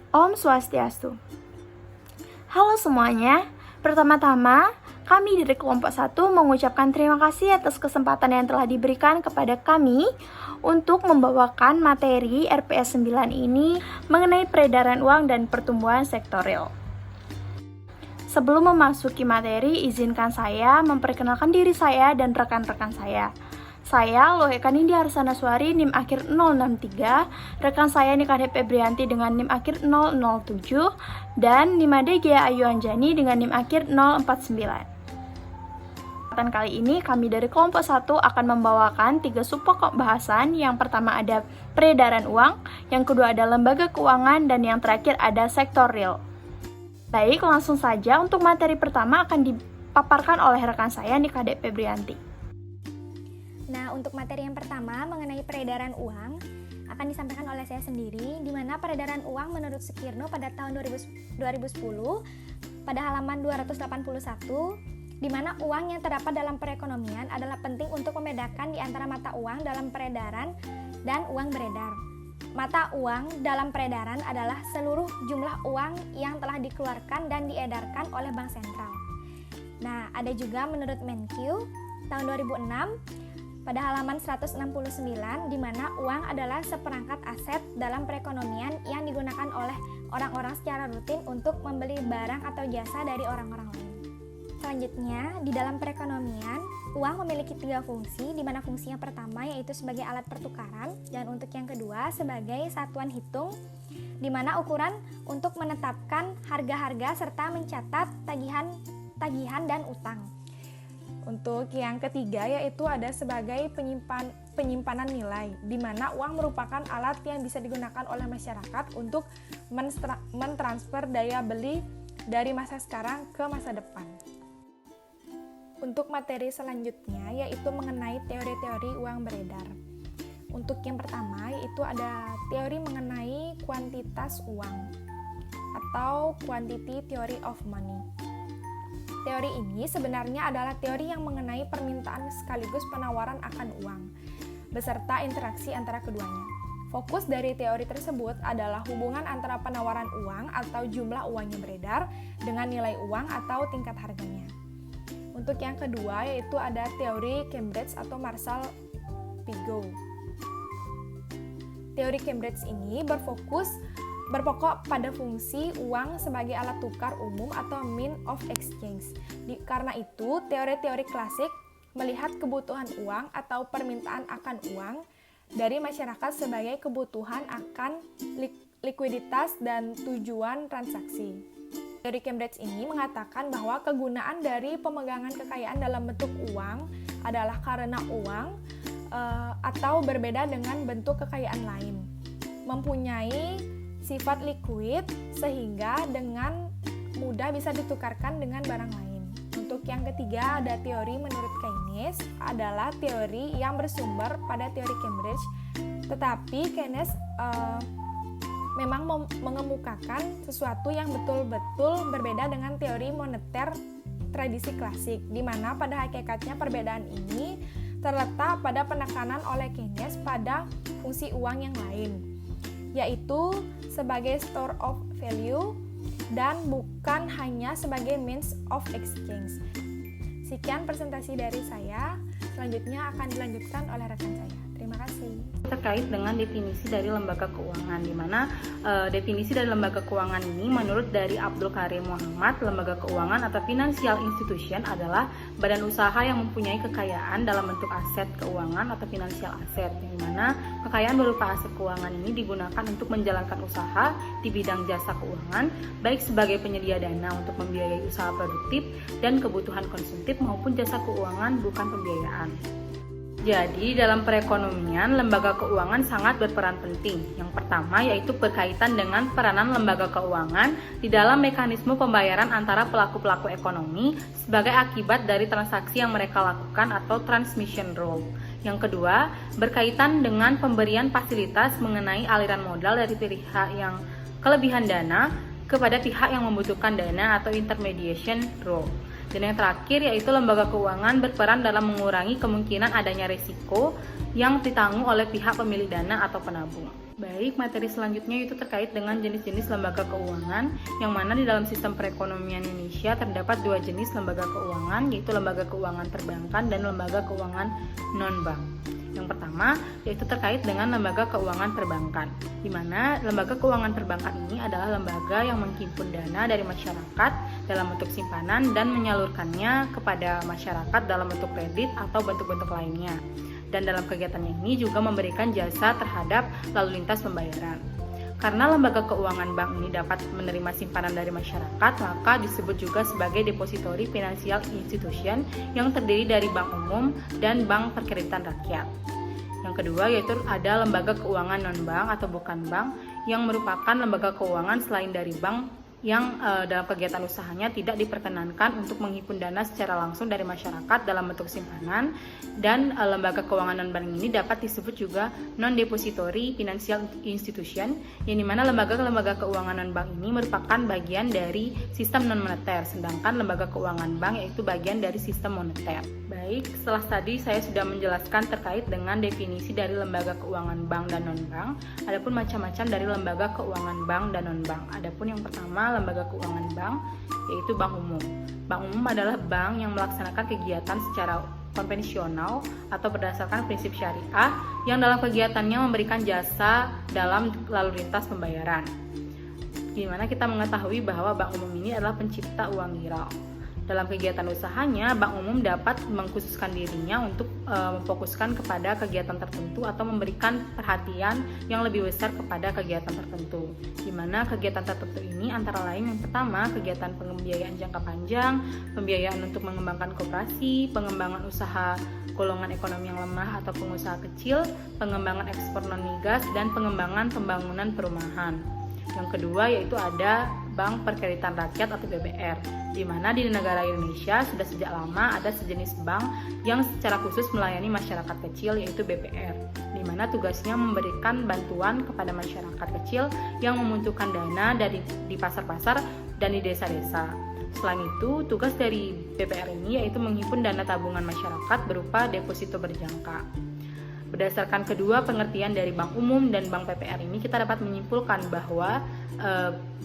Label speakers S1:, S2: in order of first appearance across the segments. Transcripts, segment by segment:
S1: Om Swastiastu. Halo semuanya, pertama-tama kami dari kelompok 1 mengucapkan terima kasih atas kesempatan yang telah diberikan kepada kami untuk membawakan materi RPS 9 ini mengenai peredaran uang dan pertumbuhan sektor real. Sebelum memasuki materi, izinkan saya memperkenalkan diri saya dan rekan-rekan saya. Saya Loheka Nindya Harsanaswari, NIM akhir 063, rekan saya Nikade Febrianti dengan NIM akhir 007, dan Nimade Gea Ayu Anjani dengan NIM akhir 049. Kesempatan kali ini kami dari kelompok 1 akan membawakan 3 subpokok bahasan. Yang pertama ada peredaran uang, yang kedua ada lembaga keuangan, dan yang terakhir ada sektor real. Baik, langsung saja untuk materi pertama akan dipaparkan oleh rekan saya Nikade Febrianti.
S2: Nah, untuk materi yang pertama mengenai peredaran uang akan disampaikan oleh saya sendiri, di mana peredaran uang menurut Sukirno pada tahun 2010 pada halaman 281, di mana uang yang terdapat dalam perekonomian adalah penting untuk membedakan di antara mata uang dalam peredaran dan uang beredar. Mata uang dalam peredaran adalah seluruh jumlah uang yang telah dikeluarkan dan diedarkan oleh bank sentral. Nah, ada juga menurut Menkyu tahun 2006 pada halaman 169, di mana uang adalah seperangkat aset dalam perekonomian yang digunakan oleh orang-orang secara rutin untuk membeli barang atau jasa dari orang-orang lain. Selanjutnya, di dalam perekonomian, uang memiliki 3 fungsi, di mana fungsi yang pertama yaitu sebagai alat pertukaran, dan untuk yang kedua sebagai satuan hitung, di mana ukuran untuk menetapkan harga-harga serta mencatat tagihan dan utang. Untuk yang ketiga yaitu ada sebagai penyimpanan nilai, di mana uang merupakan alat yang bisa digunakan oleh masyarakat untuk mentransfer daya beli dari masa sekarang ke masa depan. Untuk materi selanjutnya yaitu mengenai teori-teori uang beredar. Untuk yang pertama yaitu ada teori mengenai kuantitas uang atau quantity theory of money. Teori ini sebenarnya adalah teori yang mengenai permintaan sekaligus penawaran akan uang, beserta interaksi antara keduanya. Fokus dari teori tersebut adalah hubungan antara penawaran uang atau jumlah uang yang beredar dengan nilai uang atau tingkat harganya. Untuk yang kedua yaitu ada teori Cambridge atau Marshall-Pigou. Teori Cambridge ini berpokok pada fungsi uang sebagai alat tukar umum atau mean of exchange. Karena itu, teori-teori klasik melihat kebutuhan uang atau permintaan akan uang dari masyarakat sebagai kebutuhan akan likuiditas dan tujuan transaksi. Teori Cambridge ini mengatakan bahwa kegunaan dari pemegangan kekayaan dalam bentuk uang adalah karena uang atau berbeda dengan bentuk kekayaan lain, mempunyai sifat liquid sehingga dengan mudah bisa ditukarkan dengan barang lain. Untuk yang ketiga ada teori menurut Keynes, adalah teori yang bersumber pada teori Cambridge, tetapi Keynes memang mengemukakan sesuatu yang betul-betul berbeda dengan teori moneter tradisi klasik, di mana pada hakikatnya perbedaan ini terletak pada penekanan oleh Keynes pada fungsi uang yang lain, yaitu sebagai store of value dan bukan hanya sebagai means of exchange. Sekian presentasi dari saya, selanjutnya akan dilanjutkan oleh rekan saya. Terima kasih.
S3: Terkait dengan definisi dari lembaga keuangan, di mana definisi dari lembaga keuangan ini menurut dari Abdul Karim Muhammad, lembaga keuangan atau financial institution adalah badan usaha yang mempunyai kekayaan dalam bentuk aset keuangan atau financial asset, di mana kekayaan berupa aset keuangan ini digunakan untuk menjalankan usaha di bidang jasa keuangan, baik sebagai penyedia dana untuk membiayai usaha produktif dan kebutuhan konsumtif maupun jasa keuangan bukan pembiayaan. Jadi, dalam perekonomian, lembaga keuangan sangat berperan penting. Yang pertama yaitu berkaitan dengan peranan lembaga keuangan di dalam mekanisme pembayaran antara pelaku-pelaku ekonomi sebagai akibat dari transaksi yang mereka lakukan atau transmission role. Yang kedua, berkaitan dengan pemberian fasilitas mengenai aliran modal dari pihak yang kelebihan dana kepada pihak yang membutuhkan dana atau intermediation role. Dan yang terakhir yaitu lembaga keuangan berperan dalam mengurangi kemungkinan adanya risiko yang ditanggung oleh pihak pemilik dana atau penabung. Baik, materi selanjutnya itu terkait dengan jenis-jenis lembaga keuangan, yang mana di dalam sistem perekonomian Indonesia terdapat dua jenis lembaga keuangan, yaitu lembaga keuangan perbankan dan lembaga keuangan non-bank. Yang pertama yaitu terkait dengan lembaga keuangan perbankan, di mana lembaga keuangan perbankan ini adalah lembaga yang menghimpun dana dari masyarakat dalam bentuk simpanan dan menyalurkannya kepada masyarakat dalam bentuk kredit atau bentuk-bentuk lainnya. Dan dalam kegiatannya ini juga memberikan jasa terhadap lalu lintas pembayaran. Karena lembaga keuangan bank ini dapat menerima simpanan dari masyarakat, maka disebut juga sebagai depository financial institution yang terdiri dari bank umum dan bank perkreditan rakyat. Yang kedua yaitu ada lembaga keuangan non-bank atau bukan bank yang merupakan lembaga keuangan selain dari bank yang dalam kegiatan usahanya tidak diperkenankan untuk menghimpun dana secara langsung dari masyarakat dalam bentuk simpanan, dan lembaga keuangan non-bank ini dapat disebut juga non-depository financial institution, yang dimana lembaga-lembaga keuangan non-bank ini merupakan bagian dari sistem non-moneter, sedangkan lembaga keuangan bank yaitu bagian dari sistem moneter. Baik, setelah tadi saya sudah menjelaskan terkait dengan definisi dari lembaga keuangan bank dan non-bank, adapun macam-macam dari lembaga keuangan bank dan non-bank. Adapun yang pertama lembaga keuangan bank yaitu bank umum. Bank umum adalah bank yang melaksanakan kegiatan secara konvensional atau berdasarkan prinsip syariah yang dalam kegiatannya memberikan jasa dalam lalu lintas pembayaran. Di mana kita mengetahui bahwa bank umum ini adalah pencipta uang giral. Dalam kegiatan usahanya, bank umum dapat mengkhususkan dirinya untuk memfokuskan kepada kegiatan tertentu atau memberikan perhatian yang lebih besar kepada kegiatan tertentu. Di mana kegiatan tertentu ini antara lain yang pertama, kegiatan pembiayaan jangka panjang, pembiayaan untuk mengembangkan koperasi, pengembangan usaha golongan ekonomi yang lemah atau pengusaha kecil, pengembangan ekspor non-migas, dan pengembangan pembangunan perumahan. Yang kedua yaitu ada Bank Perkreditan Rakyat atau BPR, di mana di negara Indonesia sudah sejak lama ada sejenis bank yang secara khusus melayani masyarakat kecil yaitu BPR, di mana tugasnya memberikan bantuan kepada masyarakat kecil yang membutuhkan dana di pasar-pasar dan di desa-desa. Selain itu, tugas dari BPR ini yaitu menghimpun dana tabungan masyarakat berupa deposito berjangka. Berdasarkan kedua pengertian dari bank umum dan bank PPR ini, kita dapat menyimpulkan bahwa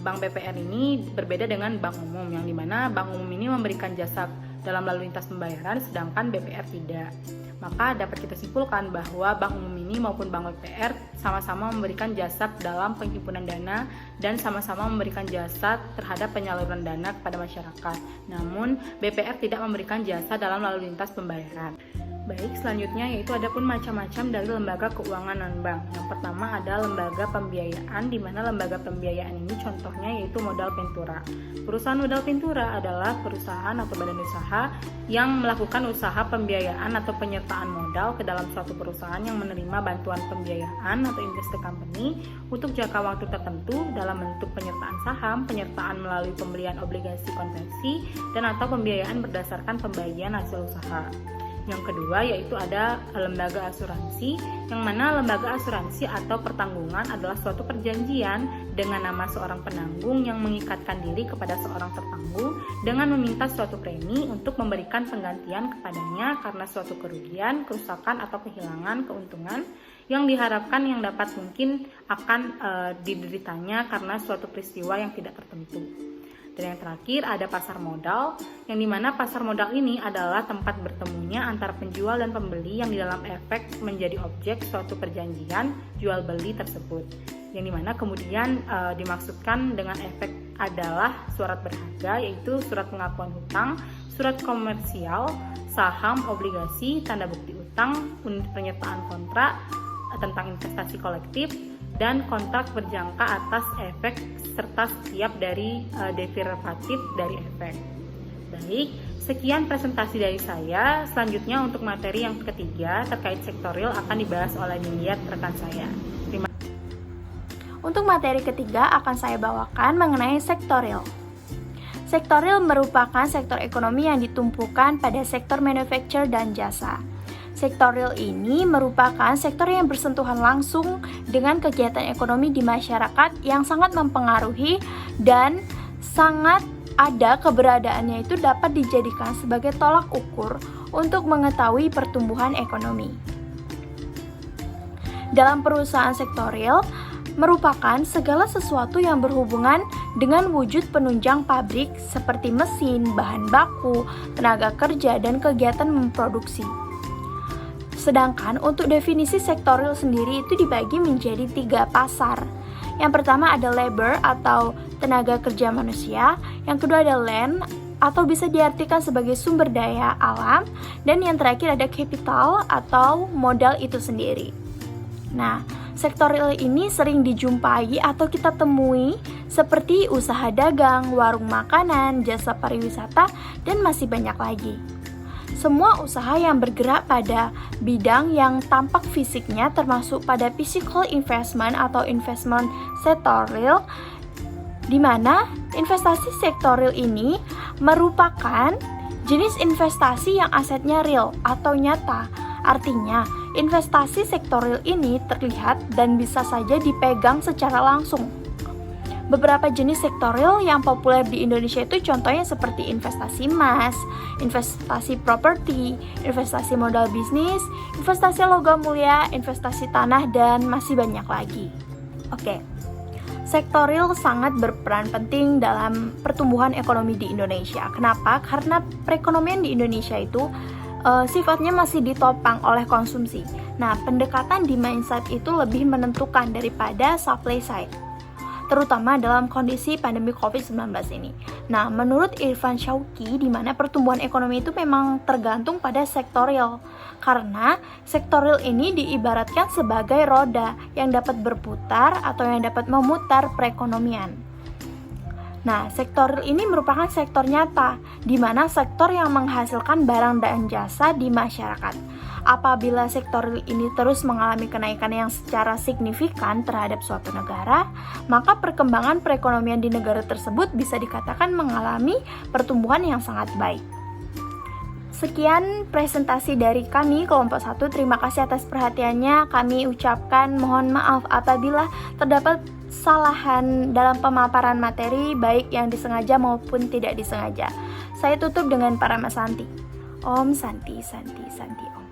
S3: bank PPR ini berbeda dengan bank umum, yang dimana bank umum ini memberikan jasa dalam lalu lintas pembayaran, sedangkan BPR tidak. Maka dapat kita simpulkan bahwa bank umum ini maupun bank PPR sama-sama memberikan jasa dalam penghimpunan dana dan sama-sama memberikan jasa terhadap penyaluran dana kepada masyarakat. Namun BPR tidak memberikan jasa dalam lalu lintas pembayaran. Baik, selanjutnya yaitu adapun macam-macam dari lembaga keuangan non-bank. Yang pertama ada lembaga pembiayaan, di mana lembaga pembiayaan ini contohnya yaitu modal ventura. Perusahaan modal ventura adalah perusahaan atau badan usaha yang melakukan usaha pembiayaan atau penyertaan modal ke dalam suatu perusahaan yang menerima bantuan pembiayaan atau investor company untuk jangka waktu tertentu dalam bentuk penyertaan saham, penyertaan melalui pembelian obligasi konvensi, dan atau pembiayaan berdasarkan pembagian hasil usaha. Yang kedua yaitu ada lembaga asuransi, yang mana lembaga asuransi atau pertanggungan adalah suatu perjanjian dengan nama seorang penanggung yang mengikatkan diri kepada seorang tertanggung dengan meminta suatu premi untuk memberikan penggantian kepadanya karena suatu kerugian, kerusakan atau kehilangan keuntungan yang diharapkan yang dapat mungkin akan dideritanya karena suatu peristiwa yang tidak tertentu. Dan yang terakhir ada pasar modal, yang dimana pasar modal ini adalah tempat bertemunya antara penjual dan pembeli yang di dalam efek menjadi objek suatu perjanjian jual beli tersebut. Yang dimana kemudian dimaksudkan dengan efek adalah surat berharga, yaitu surat pengakuan hutang, surat komersial, saham, obligasi, tanda bukti utang, unit penyertaan kontrak tentang investasi kolektif, dan kontrak berjangka atas efek serta setiap dari derivatif dari efek. Baik, sekian presentasi dari saya. Selanjutnya untuk materi yang ketiga terkait sektorial akan dibahas oleh Nindya rekan saya.
S1: Untuk materi ketiga akan saya bawakan mengenai sektorial. Sektorial merupakan sektor ekonomi yang ditumpukan pada sektor manufaktur dan jasa. Sektorial ini merupakan sektor yang bersentuhan langsung dengan kegiatan ekonomi di masyarakat yang sangat mempengaruhi dan sangat ada keberadaannya itu dapat dijadikan sebagai tolak ukur untuk mengetahui pertumbuhan ekonomi. Dalam perusahaan sektorial, merupakan segala sesuatu yang berhubungan dengan wujud penunjang pabrik seperti mesin, bahan baku, tenaga kerja, dan kegiatan memproduksi. Sedangkan untuk definisi sektorial sendiri itu dibagi menjadi 3 pasar. Yang pertama ada labor atau tenaga kerja manusia, yang kedua ada land atau bisa diartikan sebagai sumber daya alam, dan yang terakhir ada capital atau modal itu sendiri. Nah, sektorial ini sering dijumpai atau kita temui seperti usaha dagang, warung makanan, jasa pariwisata, dan masih banyak lagi. Semua usaha yang bergerak pada bidang yang tampak fisiknya termasuk pada physical investment atau investment sektorial, di mana investasi sektorial ini merupakan jenis investasi yang asetnya real atau nyata. Artinya, investasi sektorial ini terlihat dan bisa saja dipegang secara langsung. Beberapa jenis sektorial yang populer di Indonesia itu contohnya seperti investasi emas, investasi properti, investasi modal bisnis, investasi logam mulia, investasi tanah, dan masih banyak lagi. Oke. Sektorial sangat berperan penting dalam pertumbuhan ekonomi di Indonesia. Kenapa? Karena perekonomian di Indonesia itu sifatnya masih ditopang oleh konsumsi. Nah, pendekatan demand side itu lebih menentukan daripada supply side, terutama dalam kondisi pandemi COVID-19 ini. Nah, menurut Irfan Shawki, di mana pertumbuhan ekonomi itu memang tergantung pada sektorial, karena sektorial ini diibaratkan sebagai roda yang dapat berputar atau yang dapat memutar perekonomian. Nah, sektorial ini merupakan sektor nyata, di mana sektor yang menghasilkan barang dan jasa di masyarakat. Apabila sektorial ini terus mengalami kenaikan yang secara signifikan terhadap suatu negara, maka perkembangan perekonomian di negara tersebut bisa dikatakan mengalami pertumbuhan yang sangat baik. Sekian presentasi dari kami kelompok 1. Terima kasih atas perhatiannya. Kami ucapkan mohon maaf apabila terdapat kesalahan dalam pemaparan materi, baik yang disengaja maupun tidak disengaja. Saya tutup dengan Parama Santi. Om Santi Santi Santi Om.